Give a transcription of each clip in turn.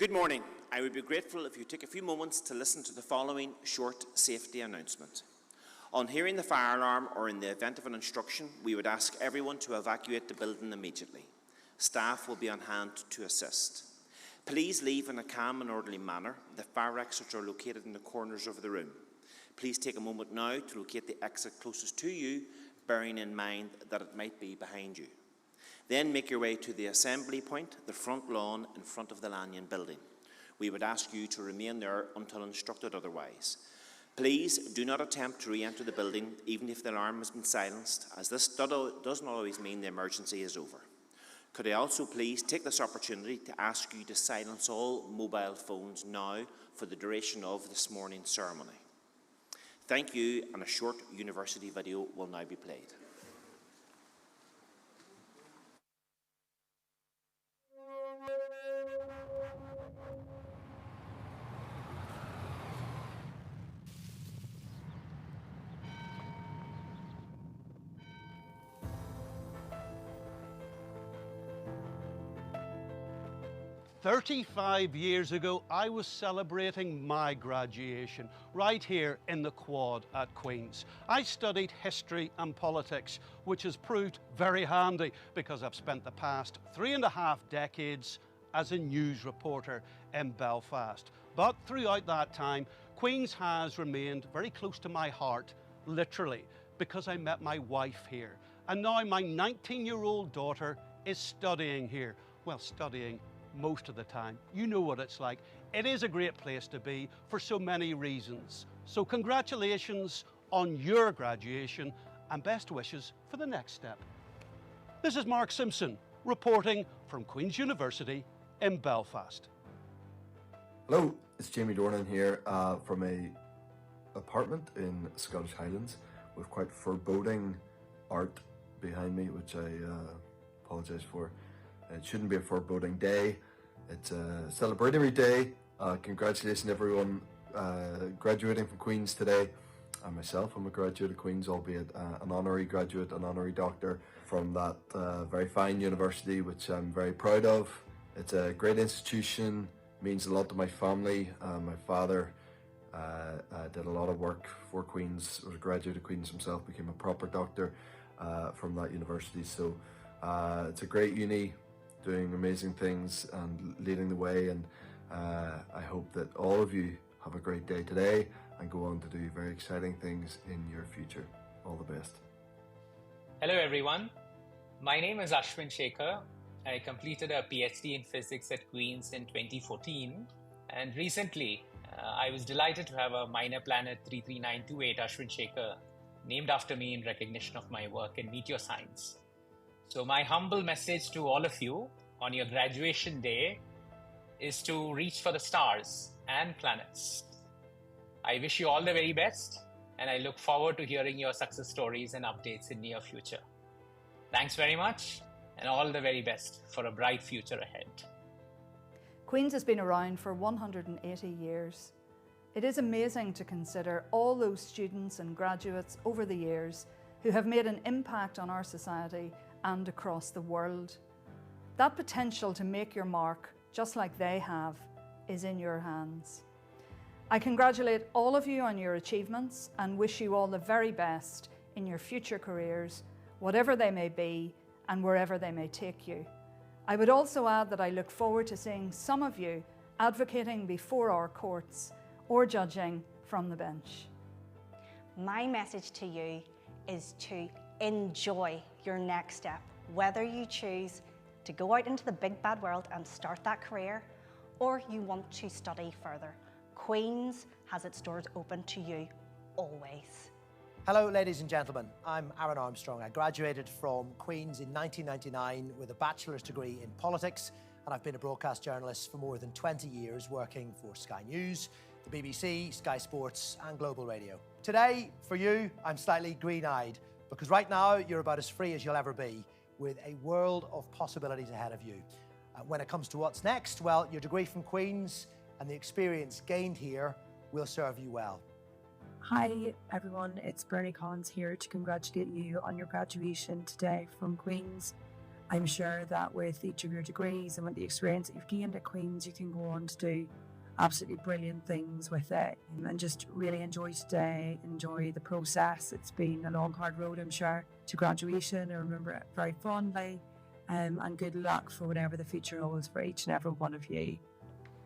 Good morning. I would be grateful if you took a few moments to listen to the following short safety announcement. On hearing the fire alarm or in the event of an instruction, we would ask everyone to evacuate the building immediately. Staff will be on hand to assist. Please leave in a calm and orderly manner. The fire exits are located in the corners of the room. Please take a moment now to locate the exit closest to you, bearing in mind that it might be behind you. Then make your way to the assembly point, the front lawn in front of the Lanyon building. We would ask you to remain there until instructed otherwise. Please do not attempt to re-enter the building even if the alarm has been silenced, as this doesn't always mean the emergency is over. Could I also please take this opportunity to ask you to silence all mobile phones now for the duration of this morning's ceremony. Thank you, and a short university video will now be played. "35 years ago, I was celebrating my graduation right here in the quad at Queen's. I studied history and politics, which has proved very handy because I've spent the past 3.5 decades as a news reporter in Belfast. But throughout that time, Queen's has remained very close to my heart, literally, because I met my wife here. And now my 19-year-old daughter is studying here. Well, studying most of the time. You know what it's like. It is a great place to be for so many reasons. So congratulations on your graduation and best wishes for the next step. This is Mark Simpson reporting from Queen's University in Belfast. Hello, it's Jamie Dornan here from a apartment in Scottish Highlands with quite foreboding art behind me, which I apologise for. It shouldn't be a foreboding day. It's a celebratory day. Congratulations everyone graduating from Queen's today. I myself am a graduate of Queen's, albeit an honorary graduate, an honorary doctor from that very fine university, which I'm very proud of. It's a great institution, means a lot to my family. My father did a lot of work for Queen's, was a graduate of Queen's himself, became a proper doctor from that university. So it's a great uni, doing amazing things and leading the way, and I hope that all of you have a great day today and go on to do very exciting things in your future. All the best. Hello everyone, my name is Ashwin Shekhar. I completed a PhD in physics at Queen's in 2014, and recently I was delighted to have a minor planet 33928 Ashwin Shekhar named after me in recognition of my work in meteor science. So my humble message to all of you on your graduation day is to reach for the stars and planets. I wish you all the very best, and I look forward to hearing your success stories and updates in near future. Thanks very much, and all the very best for a bright future ahead. Queen's has been around for 180 years. It is amazing to consider all those students and graduates over the years who have made an impact on our society and across the world. That potential to make your mark, just like they have, is in your hands. I congratulate all of you on your achievements and wish you all the very best in your future careers, whatever they may be and wherever they may take you. I would also add that I look forward to seeing some of you advocating before our courts or judging from the bench. My message to you is to enjoy your next step, whether you choose to go out into the big bad world and start that career, or you want to study further. Queen's has its doors open to you always. Hello ladies and gentlemen, I'm Aaron Armstrong. I graduated from Queen's in 1999 with a bachelor's degree in politics, and I've been a broadcast journalist for more than 20 years, working for Sky News, the BBC, Sky Sports and Global Radio. Today, for you, I'm slightly green-eyed, because right now you're about as free as you'll ever be, with a world of possibilities ahead of you. When it comes to what's next, well, your degree from Queen's and the experience gained here will serve you well. Hi everyone, it's Bernie Collins here to congratulate you on your graduation today from Queen's. I'm sure that with each of your degrees and with the experience that you've gained at Queen's, you can go on to do absolutely brilliant things with it, and just really enjoy today, enjoy the process. It's been a long, hard road, I'm sure, to graduation. I remember it very fondly, and good luck for whatever the future holds for each and every one of you.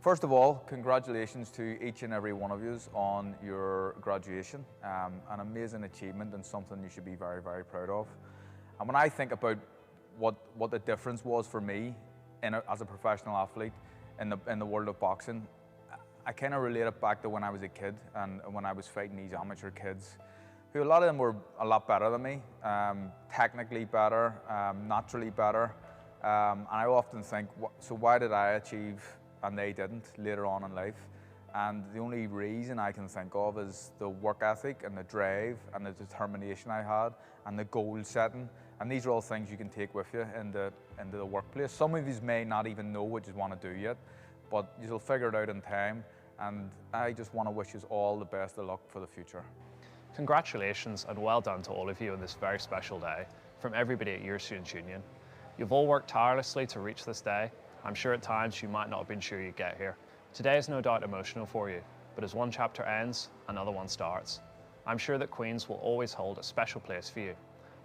First of all, congratulations to each and every one of you on your graduation. An amazing achievement and something you should be very, very proud of. And when I think about what the difference was for me as a professional athlete in the world of boxing, I kind of relate it back to when I was a kid and when I was fighting these amateur kids, who a lot of them were a lot better than me, technically better, naturally better. And I often think, so why did I achieve and they didn't later on in life? And the only reason I can think of is the work ethic and the drive and the determination I had and the goal setting. And these are all things you can take with you into the workplace. Some of you may not even know what you want to do yet, but you'll figure it out in time. And I just want to wish you all the best of luck for the future. Congratulations and well done to all of you on this very special day from everybody at your Students' Union. You've all worked tirelessly to reach this day. I'm sure at times you might not have been sure you'd get here. Today is no doubt emotional for you, but as one chapter ends, another one starts. I'm sure that Queen's will always hold a special place for you,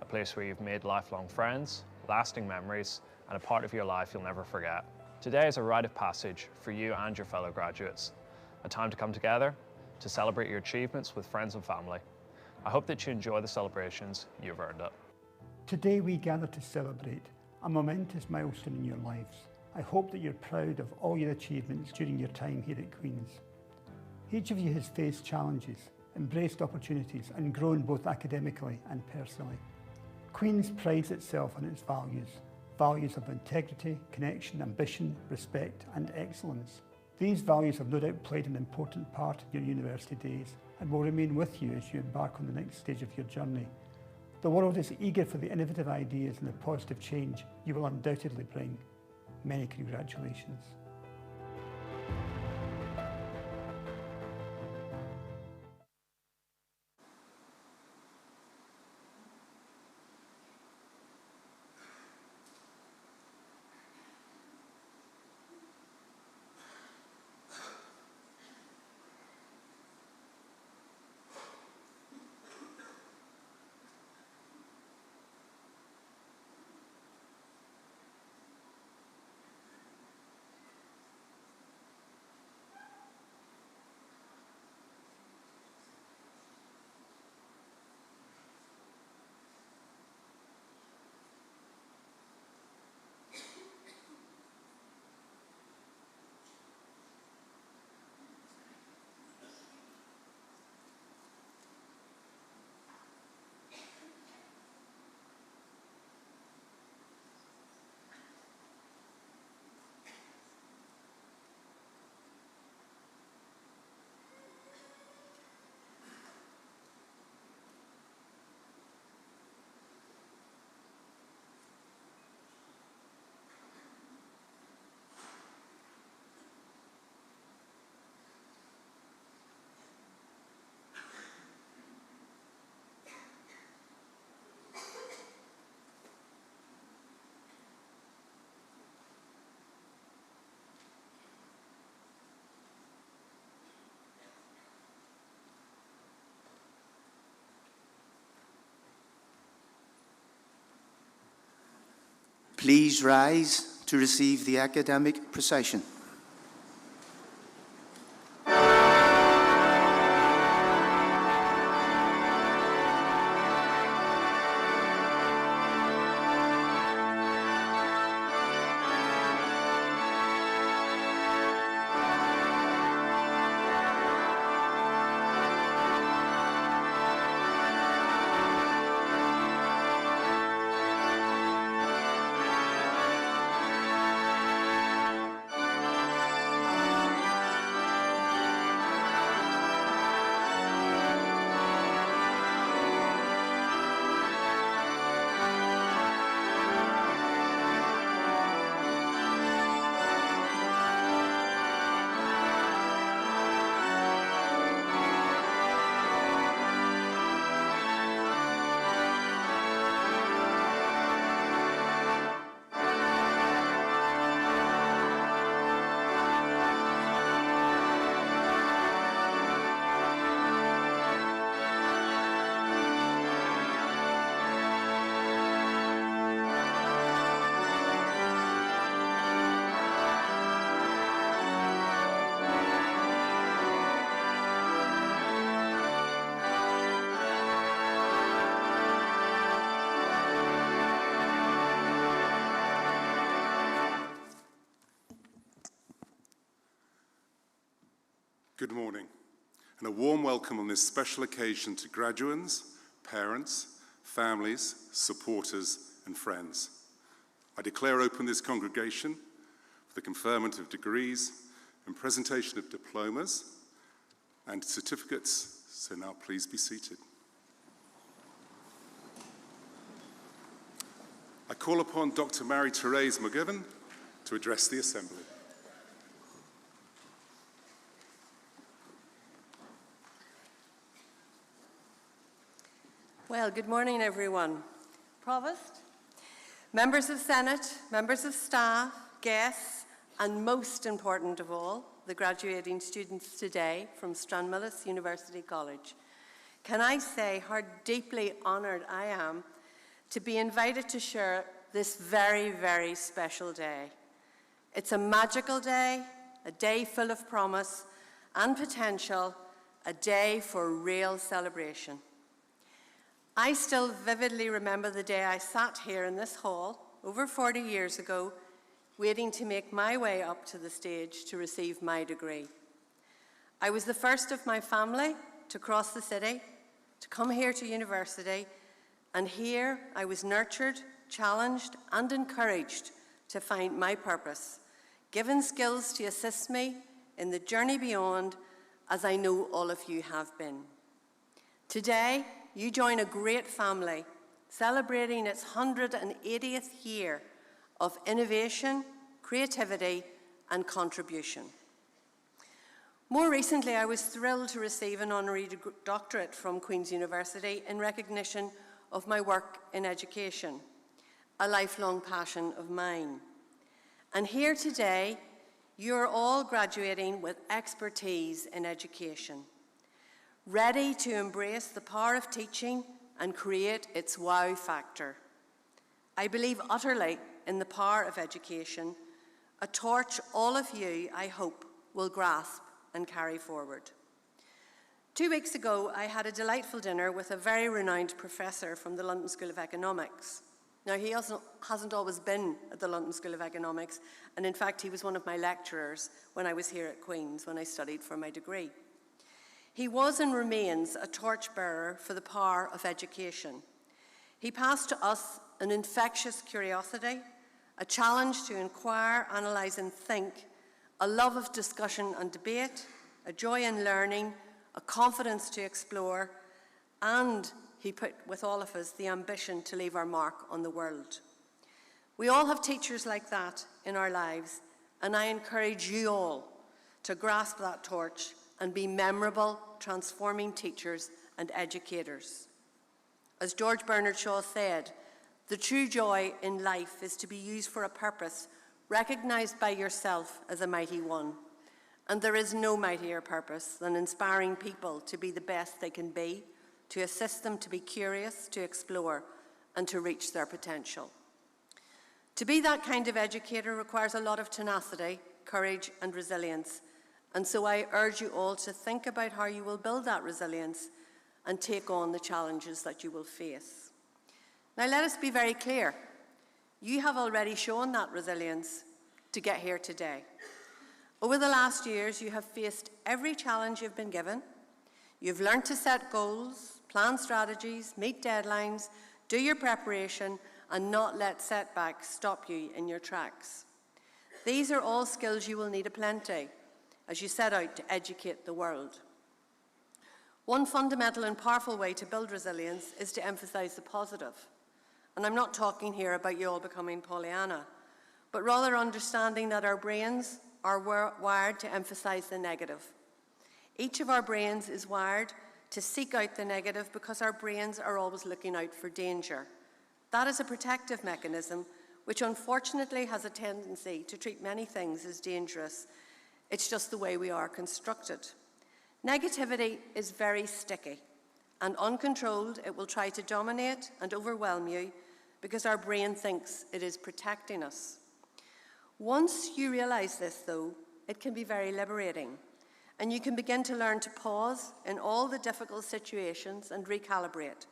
a place where you've made lifelong friends, lasting memories, and a part of your life you'll never forget. Today is a rite of passage for you and your fellow graduates, a time to come together, to celebrate your achievements with friends and family. I hope that you enjoy the celebrations. You've earned it. Today we gather to celebrate a momentous milestone in your lives. I hope that you're proud of all your achievements during your time here at Queen's. Each of you has faced challenges, embraced opportunities, and grown both academically and personally. Queen's prides itself on its values of integrity, connection, ambition, respect, and excellence. These values have no doubt played an important part in your university days and will remain with you as you embark on the next stage of your journey. The world is eager for the innovative ideas and the positive change you will undoubtedly bring. Many congratulations. Please rise to receive the academic procession. Good morning, and a warm welcome on this special occasion to graduates, parents, families, supporters, and friends. I declare open this congregation for the conferment of degrees and presentation of diplomas and certificates, so now please be seated. I call upon Dr. Mary-Therese McGivern to address the Assembly. Well, good morning, everyone. Provost, members of Senate, members of staff, guests, and most important of all, the graduating students today from Stranmillis University College. Can I say how deeply honoured I am to be invited to share this very, very special day. It's a magical day, a day full of promise and potential, a day for real celebration. I still vividly remember the day I sat here in this hall over 40 years ago, waiting to make my way up to the stage to receive my degree. I was the first of my family to cross the city, to come here to university, and here I was nurtured, challenged, and encouraged to find my purpose, given skills to assist me in the journey beyond, as I know all of you have been. Today, you join a great family celebrating its 180th year of innovation, creativity, and contribution. More recently, I was thrilled to receive an honorary doctorate from Queen's University in recognition of my work in education, a lifelong passion of mine. And here today, you're all graduating with expertise in education, ready to embrace the power of teaching and create its wow factor. I believe utterly in the power of education, a torch all of you, I hope, will grasp and carry forward. 2 weeks ago, I had a delightful dinner with a very renowned professor from the London School of Economics. Now, he hasn't always been at the London School of Economics, and in fact, he was one of my lecturers when I was here at Queen's when I studied for my degree. He was and remains a torchbearer for the power of education. He passed to us an infectious curiosity, a challenge to inquire, analyse and think, a love of discussion and debate, a joy in learning, a confidence to explore, and he put with all of us the ambition to leave our mark on the world. We all have teachers like that in our lives, and I encourage you all to grasp that torch and be memorable, transforming teachers and educators. As George Bernard Shaw said, the true joy in life is to be used for a purpose recognised by yourself as a mighty one. And there is no mightier purpose than inspiring people to be the best they can be, to assist them to be curious, to explore, and to reach their potential. To be that kind of educator requires a lot of tenacity, courage, and resilience. And so I urge you all to think about how you will build that resilience and take on the challenges that you will face. Now, let us be very clear. You have already shown that resilience to get here today. Over the last years, you have faced every challenge you've been given. You've learned to set goals, plan strategies, meet deadlines, do your preparation, and not let setbacks stop you in your tracks. These are all skills you will need aplenty as you set out to educate the world. One fundamental and powerful way to build resilience is to emphasise the positive. And I'm not talking here about you all becoming Pollyanna, but rather understanding that our brains are wired to emphasise the negative. Each of our brains is wired to seek out the negative because our brains are always looking out for danger. That is a protective mechanism which unfortunately has a tendency to treat many things as dangerous. It's just the way we are constructed. Negativity is very sticky, and uncontrolled, it will try to dominate and overwhelm you because our brain thinks it is protecting us. Once you realise this, though, it can be very liberating, and you can begin to learn to pause in all the difficult situations and recalibrate,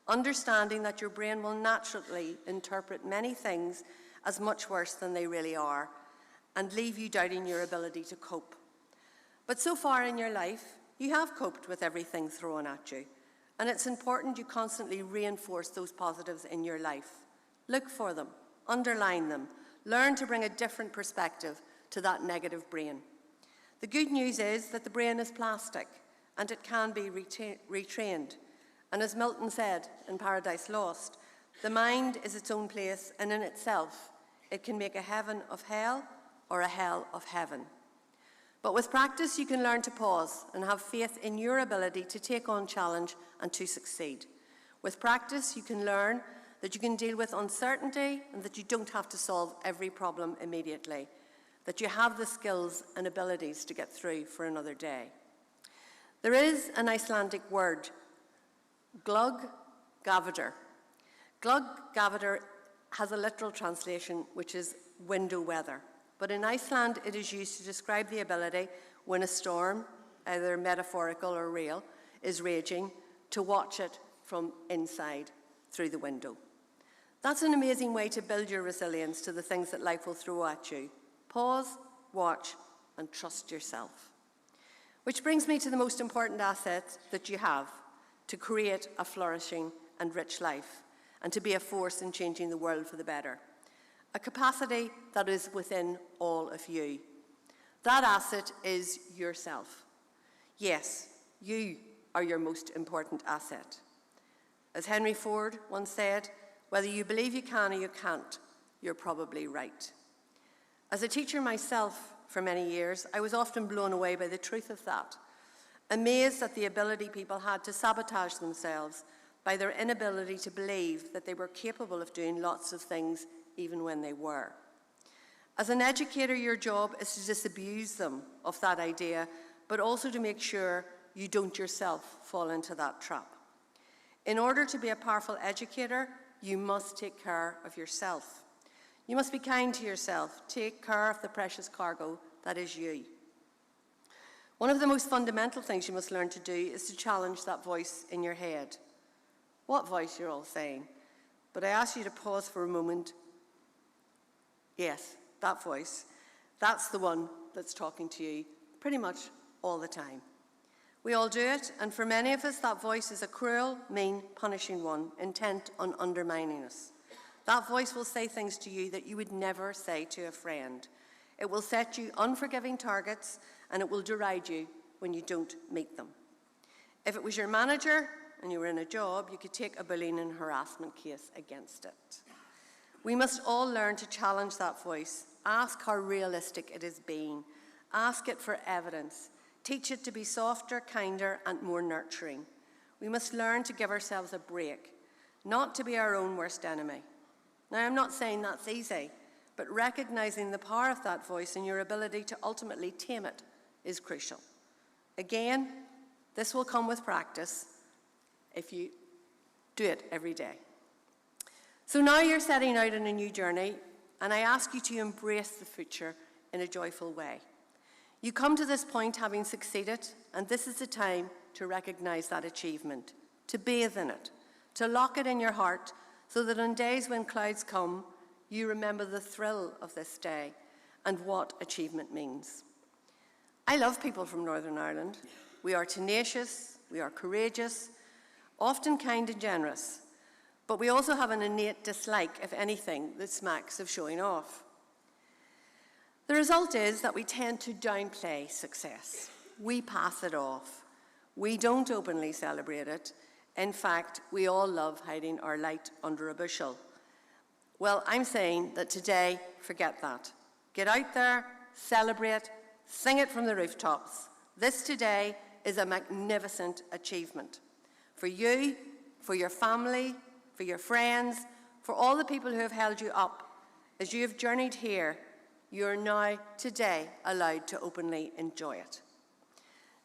understanding that your brain will naturally interpret many things as much worse than they really are, and leave you doubting your ability to cope. But so far in your life, you have coped with everything thrown at you, and it's important you constantly reinforce those positives in your life. Look for them, underline them, learn to bring a different perspective to that negative brain. The good news is that the brain is plastic, and it can be retrained. And as Milton said in Paradise Lost, the mind is its own place, and in itself, it can make a heaven of hell or a hell of heaven. But with practice, you can learn to pause and have faith in your ability to take on challenge and to succeed. With practice, you can learn that you can deal with uncertainty and that you don't have to solve every problem immediately, that you have the skills and abilities to get through for another day. There is an Icelandic word, glögg gavadur. Glögg gavadur has a literal translation, which is window weather. But in Iceland, it is used to describe the ability when a storm, either metaphorical or real, is raging, to watch it from inside through the window. That's an amazing way to build your resilience to the things that life will throw at you. Pause, watch, and trust yourself. Which brings me to the most important asset that you have to create a flourishing and rich life and to be a force in changing the world for the better. A capacity that is within all of you. That asset is yourself. Yes, you are your most important asset. As Henry Ford once said, whether you believe you can or you can't, you're probably right. As a teacher myself for many years, I was often blown away by the truth of that, amazed at the ability people had to sabotage themselves by their inability to believe that they were capable of doing lots of things even when they were. As an educator, your job is to disabuse them of that idea, but also to make sure you don't yourself fall into that trap. In order to be a powerful educator, you must take care of yourself. You must be kind to yourself. Take care of the precious cargo that is you. One of the most fundamental things you must learn to do is to challenge that voice in your head. What voice, you're all saying? But I ask you to pause for a moment. Yes, that voice. That's the one that's talking to you pretty much all the time. We all do it, and for many of us, that voice is a cruel, mean, punishing one, intent on undermining us. That voice will say things to you that you would never say to a friend. It will set you unforgiving targets, and it will deride you when you don't meet them. If it was your manager and you were in a job, you could take a bullying and harassment case against it. We must all learn to challenge that voice. Ask how realistic it is being. Ask it for evidence. Teach it to be softer, kinder, and more nurturing. We must learn to give ourselves a break, not to be our own worst enemy. Now, I'm not saying that's easy, but recognizing the power of that voice and your ability to ultimately tame it is crucial. Again, this will come with practice if you do it every day. So now you're setting out on a new journey, and I ask you to embrace the future in a joyful way. You come to this point having succeeded, and this is the time to recognize that achievement, to bathe in it, to lock it in your heart so that on days when clouds come, you remember the thrill of this day and what achievement means. I love people from Northern Ireland. We are tenacious, we are courageous, often kind and generous, but we also have an innate dislike, if anything, that smacks of showing off. The result is that we tend to downplay success. We pass it off. We don't openly celebrate it. In fact, we all love hiding our light under a bushel. Well, I'm saying that today, forget that. Get out there, celebrate, sing it from the rooftops. This today is a magnificent achievement. For you, for your family, for your friends, for all the people who have held you up. As you have journeyed here, you are now, today, allowed to openly enjoy it.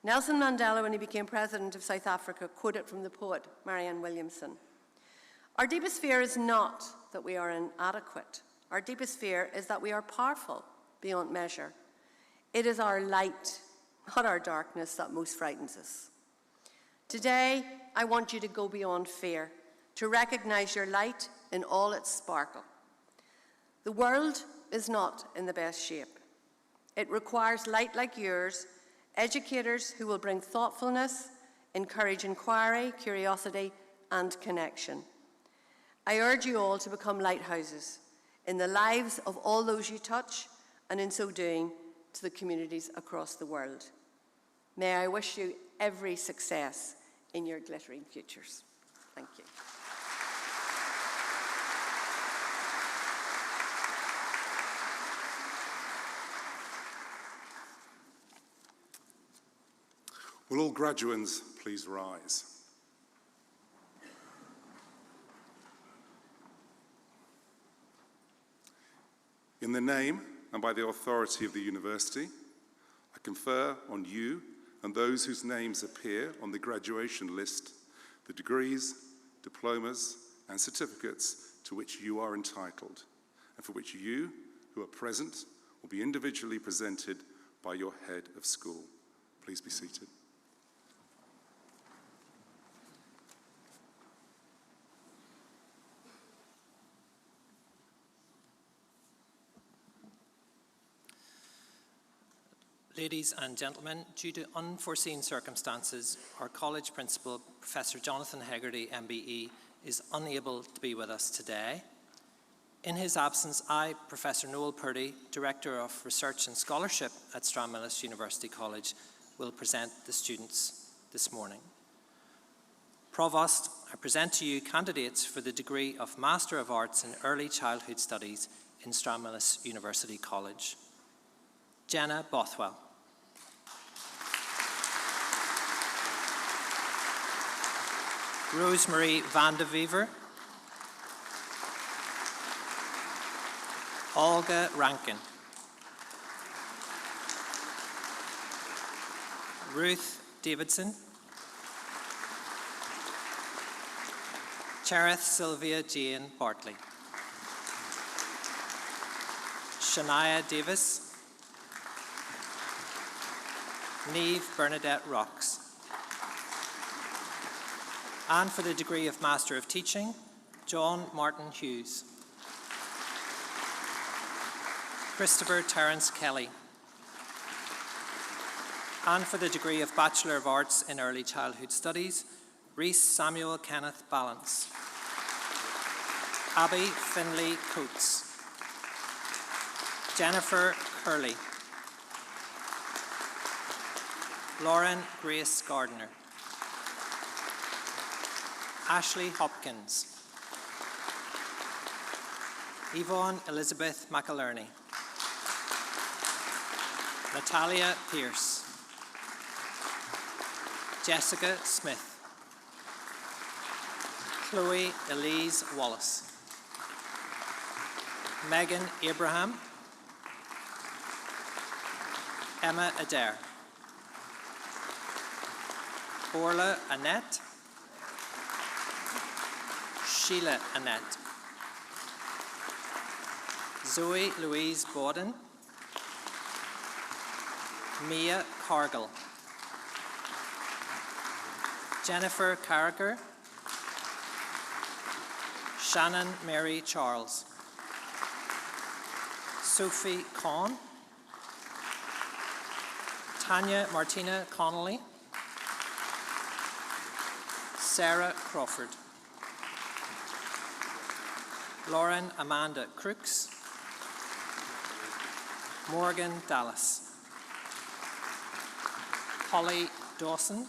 Nelson Mandela, when he became president of South Africa, quoted from the poet Marianne Williamson. Our deepest fear is not that we are inadequate. Our deepest fear is that we are powerful beyond measure. It is our light, not our darkness, that most frightens us. Today, I want you to go beyond fear, to recognize your light in all its sparkle. The world is not in the best shape. It requires light like yours educators who will bring thoughtfulness, encourage inquiry, curiosity, and connection. I urge you all to become lighthouses in the lives of all those you touch, and in so doing, to the communities across the world. May I wish you every success in your glittering futures. Thank you. Will all graduands please rise? In the name and by the authority of the university, I confer on you and those whose names appear on the graduation list the degrees, diplomas, and certificates to which you are entitled, and for which you, who are present, will be individually presented by your head of school. Please be seated. Ladies and gentlemen, due to unforeseen circumstances, our college principal, Professor Jonathan Hegarty, MBE, is unable to be with us today. In his absence, I, Professor Noel Purdy, Director of Research and Scholarship at Stranmillis University College, will present the students this morning. Provost, I present to you candidates for the degree of Master of Arts in Early Childhood Studies in Stranmillis University College. Jenna Bothwell. Rosemary van de Wever. Olga Rankin. Ruth Davidson. Cherith Sylvia Jane Bartley. Shania Davis. Niamh Bernadette Rocks. And for the degree of Master of Teaching, John Martin Hughes. Christopher Terence Kelly. And for the degree of Bachelor of Arts in Early Childhood Studies, Rhys Samuel Kenneth Ballance. Abby Finlay Coates. Jennifer Curley. Lauren Grace Gardner. Ashley Hopkins. Yvonne Elizabeth McIlerney. Natalia Pierce. Jessica Smith. Chloe Elise Wallace. Megan Abraham. Emma Adair. Orla Annette. Sheila Annette. Zoe Louise Bawden. Mia Cargill. Jennifer Carragher. Shannon Mary Charles. Sophie Conn. Tanya Martina Connolly. Sarah Crawford. Lauren Amanda Crooks. Morgan Dallas. Holly Dawson.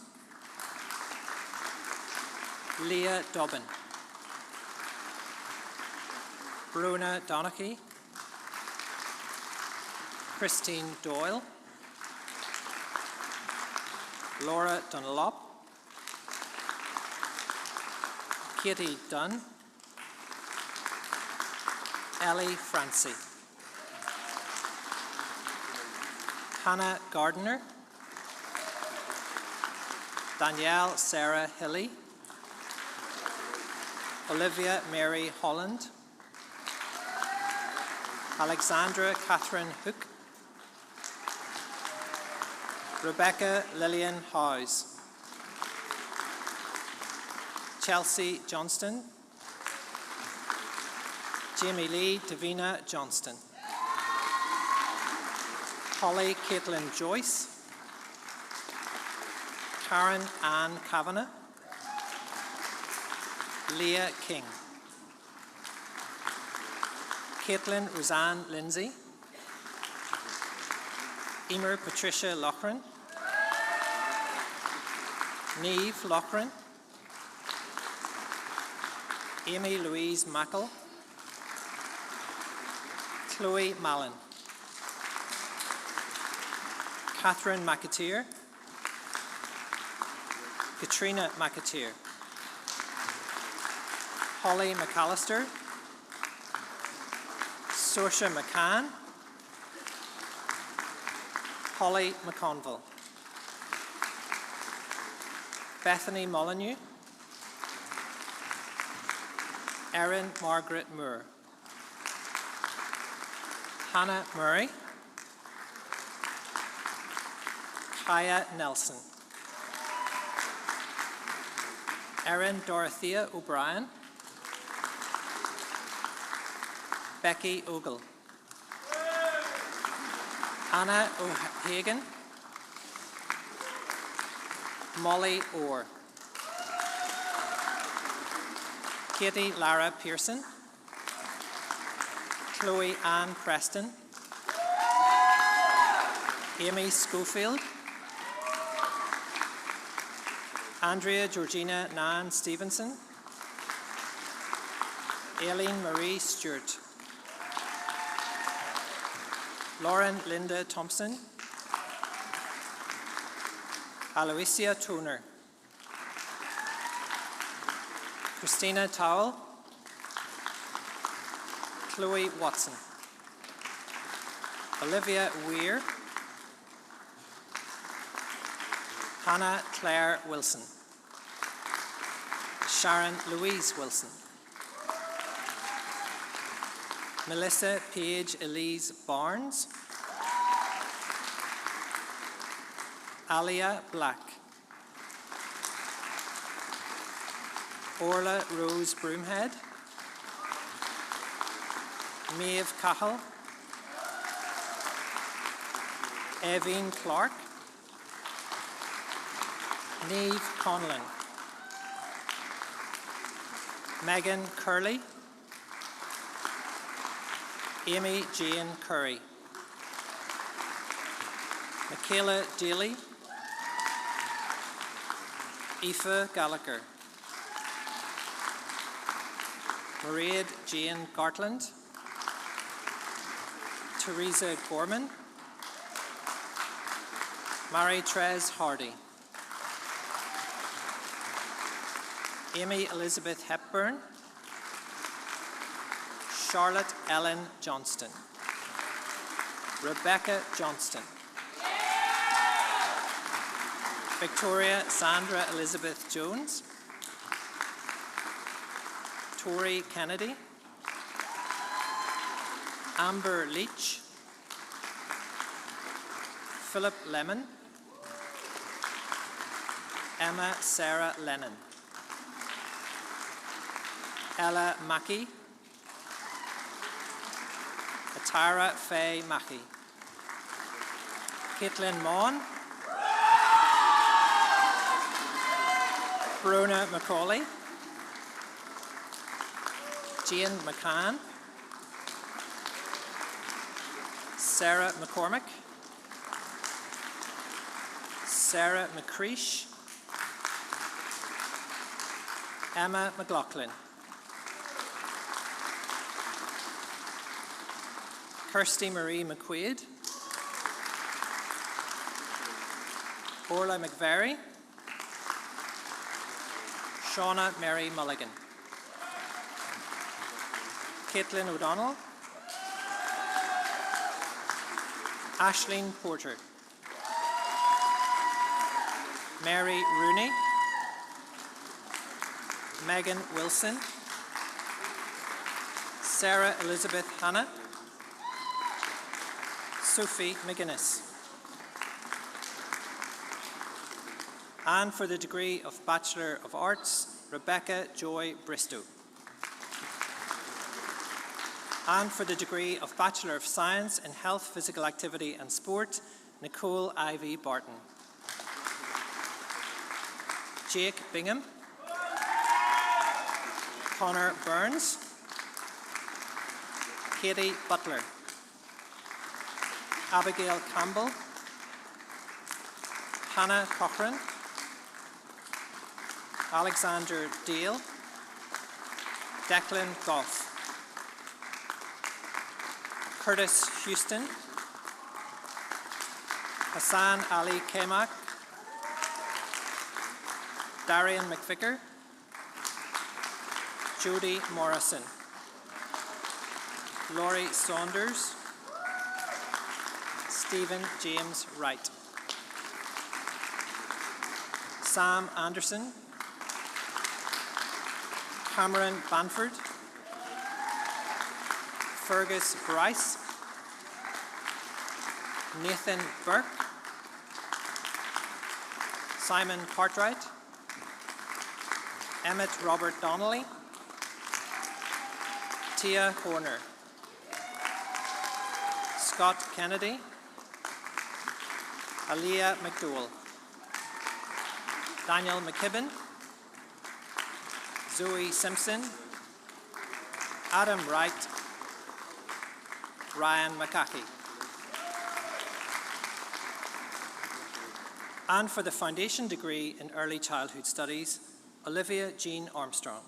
Leah Dobbin. Bruna Donaghy. Christine Doyle. Laura Dunlop. Katie Dunn. Ellie Francie. Hannah Gardner. Danielle Sarah Hilly. Olivia Mary Holland. Alexandra Catherine Hook. Rebecca Lillian Howes. Chelsea Johnston. Jamie Lee Davina Johnston. Holly Caitlin Joyce. Karen Ann Kavanagh, Leah King, Caitlin Roseanne Lindsay, Emer Patricia Loughran, Niamh Loughran, Amy Louise Mackle, Chloe Mallon, Catherine McAteer, Katrina McAteer, Holly McAllister, Saoirse McCann, Holly McConville, Bethany Molyneux, Erin Margaret Moore, Hannah Murray, Kaya Nelson, Erin Dorothea O'Brien, Becky Ogle, Anna O'Hagan, Molly Orr, Katie Lara Pearson, Chloe Ann Preston, Amy Schofield, Andrea Georgina Nan Stevenson, Aileen Marie Stewart, Lauren Linda Thompson, Aloysia Toner, Christina Towell, Chloe Watson, Olivia Weir, Hannah Claire Wilson, Sharon Louise Wilson, Melissa Paige Elise Barnes, Alia Black, Orla Rose Broomhead, Maeve Cahill, Evine Clark, Niamh Conlon, Megan Curley, Amy Jane Curry, Michaela Daly, Aoife Gallagher, Mairead Jane Gartland, Teresa Gorman, Marie-Therese Hardy, Amy Elizabeth Hepburn, Charlotte Ellen Johnston, Rebecca Johnston, Victoria Sandra Elizabeth Jones, Tori Kennedy, Amber Leach, Philip Lemon, Emma Sarah Lennon, Ella Mackey, Atara Faye Mackey, Caitlin Maughan, Bruna McCauley, Jane McCann, Sarah McCormick, Sarah McCreesh, Emma McLaughlin, Kirsty Marie McQuaid, Orla McVery, Shauna Mary Mulligan, Caitlin O'Donnell, Aisling Porter, Mary Rooney, Megan Wilson, Sarah Elizabeth Hanna, Sophie McGuinness. And for the degree of Bachelor of Arts, Rebecca Joy Bristow. And for the degree of Bachelor of Science in Health, Physical Activity and Sport, Nicole Ivy Barton. Jake Bingham, Connor Burns, Katie Butler, Abigail Campbell, Hannah Cochran, Alexander Dale, Declan Goff, Curtis Houston, Hassan Ali Kemak, Darian McVicker, Jodie Morrison, Laurie Saunders, Stephen James Wright, Sam Anderson, Cameron Banford, Fergus Bryce, Nathan Burke, Simon Cartwright, Emmett Robert Donnelly, Tia Horner, Scott Kennedy, Aaliyah McDowell, Daniel McKibben, Zoe Simpson, Adam Wright, Ryan McCackey. And for the foundation degree in early childhood studies, Olivia Jean Armstrong,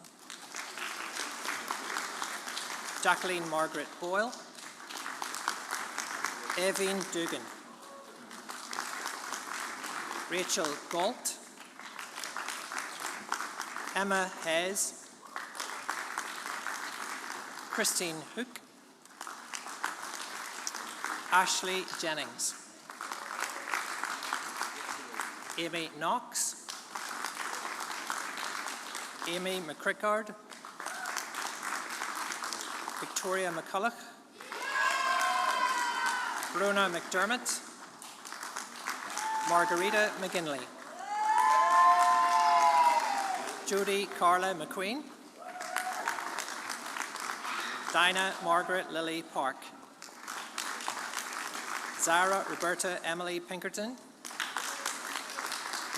Jacqueline Margaret Boyle, Evine Dugan, Rachel Galt, Emma Hayes, Christine Hook, Ashley Jennings, Amy Knox, Amy McCrickard, Victoria McCulloch, Rona McDermott, Margarita McGinley, Judy Carla McQueen, Dinah Margaret Lily Park, Zara Roberta Emily Pinkerton,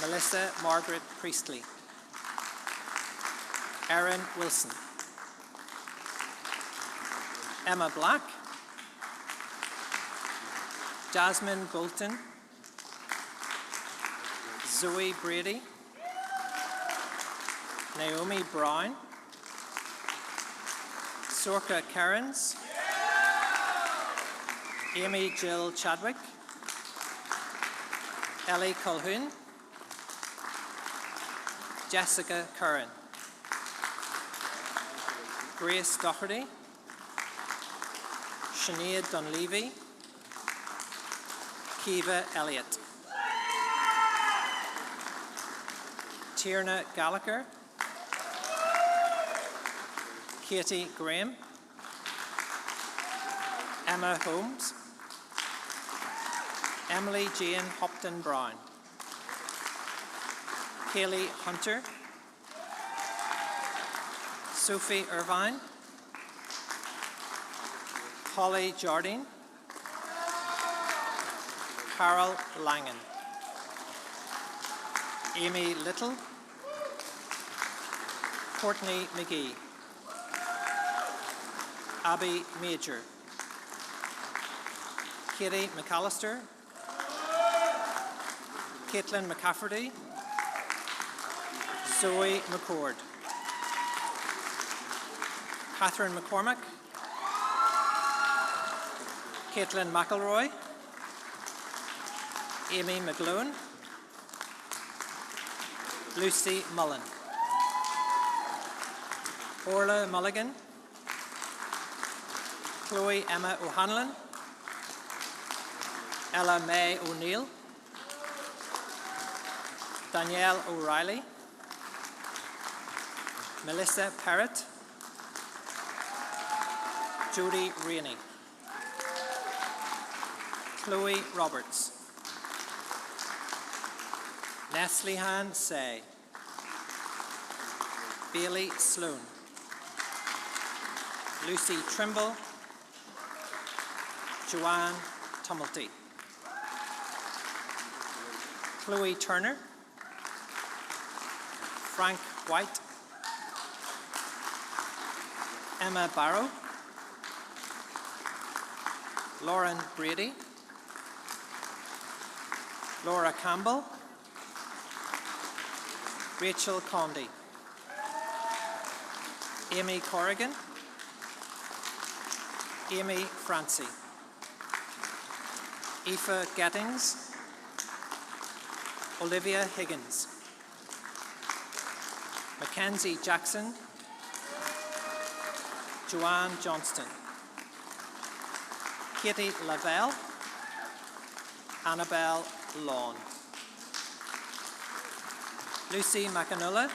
Melissa Margaret Priestley, Erin Wilson, Emma Black, Jasmine Bolton, Zoe Brady, Naomi Brown, Sorka Cairns, Amy Jill Chadwick, Ellie Colhoun, Jessica Curran, Grace Doherty, Sinead Dunleavy, Kiva Elliott, Tierna Gallagher, Katie Graham, Emma Holmes, Emily Jane Hopton Brown, Kaylee Hunter, Sophie Irvine, Holly Jardine, Carol Langan, Amy Little, Courtney McGee, Abby Major, Katie McAllister, Caitlin McCafferty, Zoe McCord, Catherine McCormick, Caitlin McElroy, Amy McGlone, Lucy Mullen, Orla Mulligan, Chloe Emma O'Hanlon, Ella May O'Neill, Danielle O'Reilly, Melissa Parrott, Jodie Rainey, Chloe Roberts, Neslihan Say, Bailey Sloan, Lucy Trimble, Joanne Tumulty, Chloe Turner, Frank White, Emma Barrow, Lauren Brady, Laura Campbell, Rachel Condy, Amy Corrigan, Amy Francie, Aoife Gettings, Olivia Higgins, Mackenzie Jackson, Joanne Johnston, Katie Lavelle, Annabelle Lawn, Lucy McAnulla,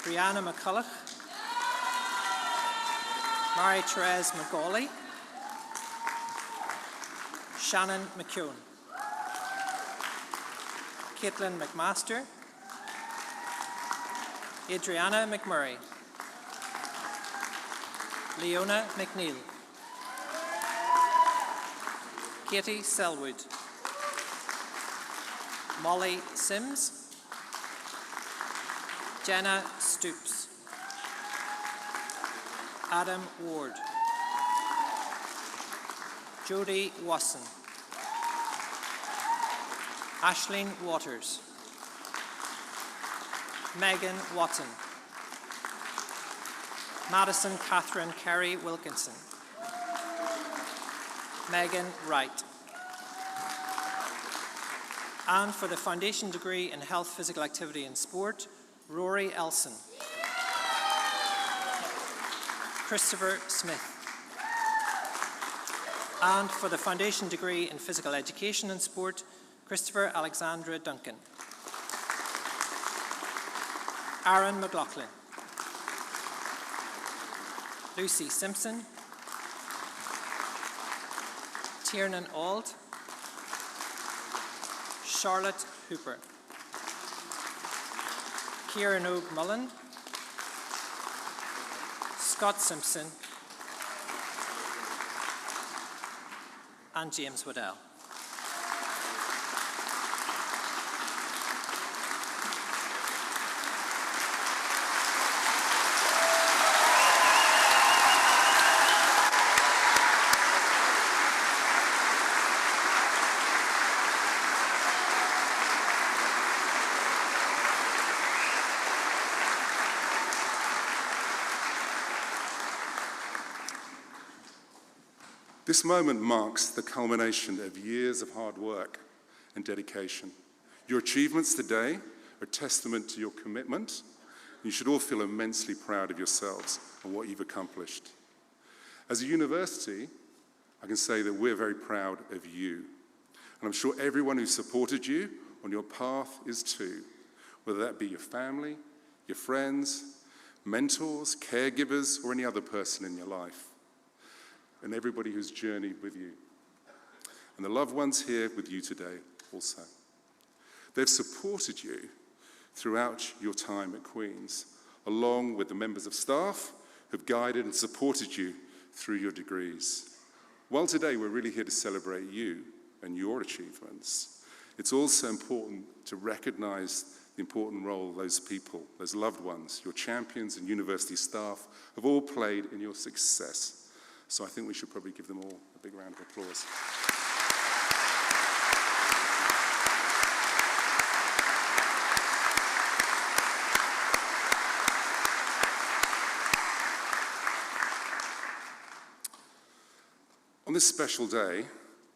Brianna McCulloch, Mary-Therese McGawley, Shannon McKeown, Caitlin McMaster, Adriana McMurray, Leona McNeil, Katie Selwood, Molly Sims, Jenna Stoops, Adam Ward, Jodie Wasson, Aisling Waters, Megan Watson, Madison Catherine Carey Wilkinson, Megan Wright. And for the foundation degree in Health, Physical Activity and Sport, Rory Elson, Christopher Smith. And for the foundation degree in Physical Education and Sport, Christopher Alexandra Duncan, Aaron McLaughlin, Lucy Simpson, Tiernan Auld, Charlotte Hooper, Kieran Mullen, Scott Simpson, and James Waddell. This moment marks the culmination of years of hard work and dedication. Your achievements today are a testament to your commitment. You should all feel immensely proud of yourselves and what you've accomplished. As a university, I can say that we're very proud of you. And I'm sure everyone who supported you on your path is too, whether that be your family, your friends, mentors, caregivers, or any other person in your life. And everybody who's journeyed with you. And the loved ones here with you today also. They've supported you throughout your time at Queen's, along with the members of staff who've guided and supported you through your degrees. While today we're really here to celebrate you and your achievements, it's also important to recognize the important role those people, those loved ones, your champions and university staff have all played in your success. So I think we should probably give them all a big round of applause. On this special day,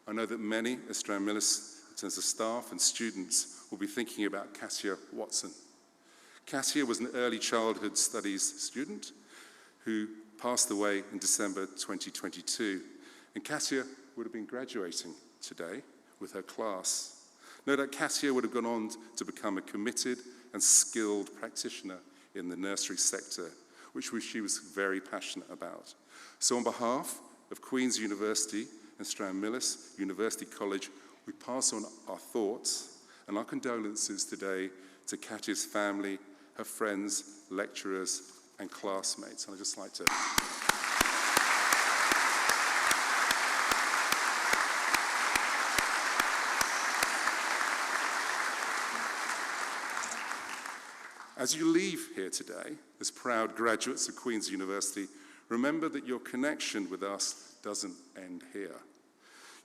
I know that many at Stranmillis, in terms of staff and students, will be thinking about Cassia Watson. Cassia was an early childhood studies student who passed away in December 2022. And Cassia would have been graduating today with her class. No doubt Cassia would have gone on to become a committed and skilled practitioner in the nursery sector, which she was very passionate about. So on behalf of Queen's University and Stranmillis University College, we pass on our thoughts and our condolences today to Kassia's family, her friends, lecturers, and classmates. And I'd just like to As you leave here today, as proud graduates of Queen's University, remember that your connection with us doesn't end here.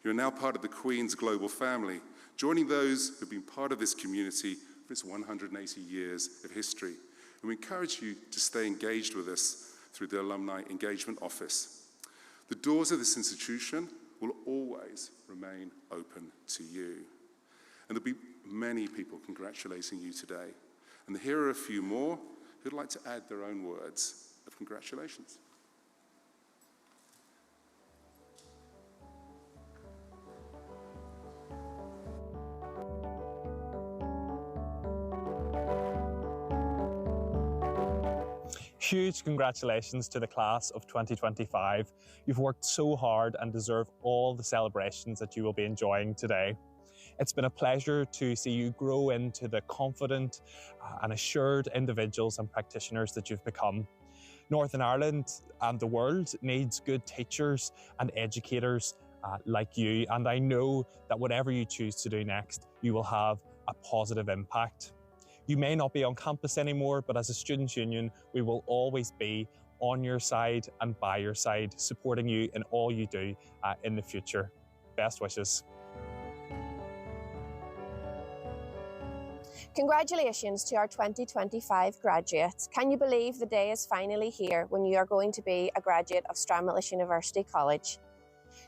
You are now part of the Queen's global family, joining those who have been part of this community for its 180 years of history. And we encourage you to stay engaged with us through the Alumni Engagement Office. The doors of this institution will always remain open to you. And there'll be many people congratulating you today. And here are a few more who'd like to add their own words of congratulations. Huge congratulations to the class of 2025. You've worked so hard and deserve all the celebrations that you will be enjoying today. It's been a pleasure to see you grow into the confident and assured individuals and practitioners that you've become. Northern Ireland and the world needs good teachers and educators like you, and I know that whatever you choose to do next, you will have a positive impact. You may not be on campus anymore, but as a Students' Union, we will always be on your side and by your side, supporting you in all you do in the future. Best wishes. Congratulations to our 2025 graduates. Can you believe the day is finally here when you are going to be a graduate of Stranmillis University College?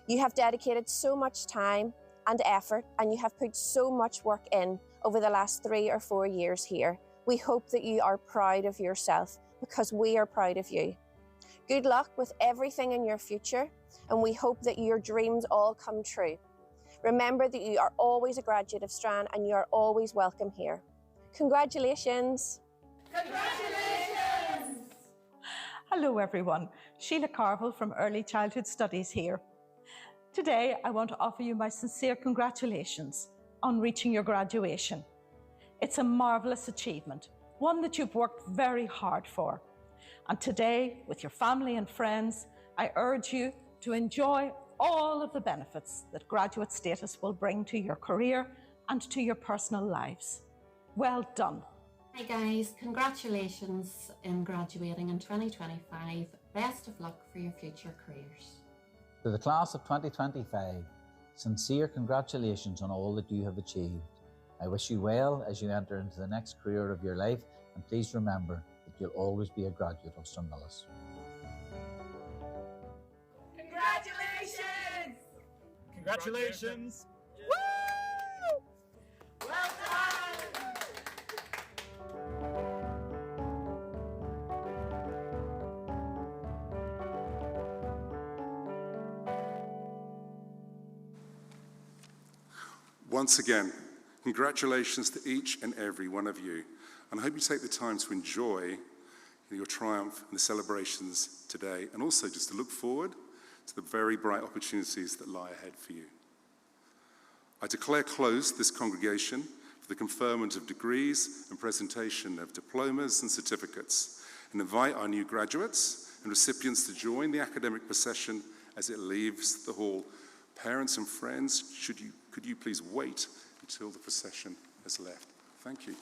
You have dedicated so much time and effort, and you have put so much work in over the last 3 or 4 years here. We hope that you are proud of yourself, because we are proud of you. Good luck with everything in your future, and we hope that your dreams all come true. Remember that you are always a graduate of Strand and you are always welcome here. Congratulations. Congratulations! Hello everyone, Sheila Carville from Early Childhood Studies here. Today I want to offer you my sincere congratulations on reaching your graduation. It's a marvellous achievement, one that you've worked very hard for. And today, with your family and friends, I urge you to enjoy all of the benefits that graduate status will bring to your career and to your personal lives. Well done. Hi guys, congratulations in graduating in 2025. Best of luck for your future careers. To the class of 2025, sincere congratulations on all that you have achieved. I wish you well as you enter into the next career of your life, and please remember that you'll always be a graduate of Stranmillis. Congratulations! Congratulations! Woo! Well done! Once again, congratulations to each and every one of you. And I hope you take the time to enjoy your triumph and the celebrations today, and also just to look forward to the very bright opportunities that lie ahead for you. I declare closed this congregation for the conferment of degrees and presentation of diplomas and certificates, and invite our new graduates and recipients to join the academic procession as it leaves the hall. Parents and friends, could you please wait until the procession has left? Thank you.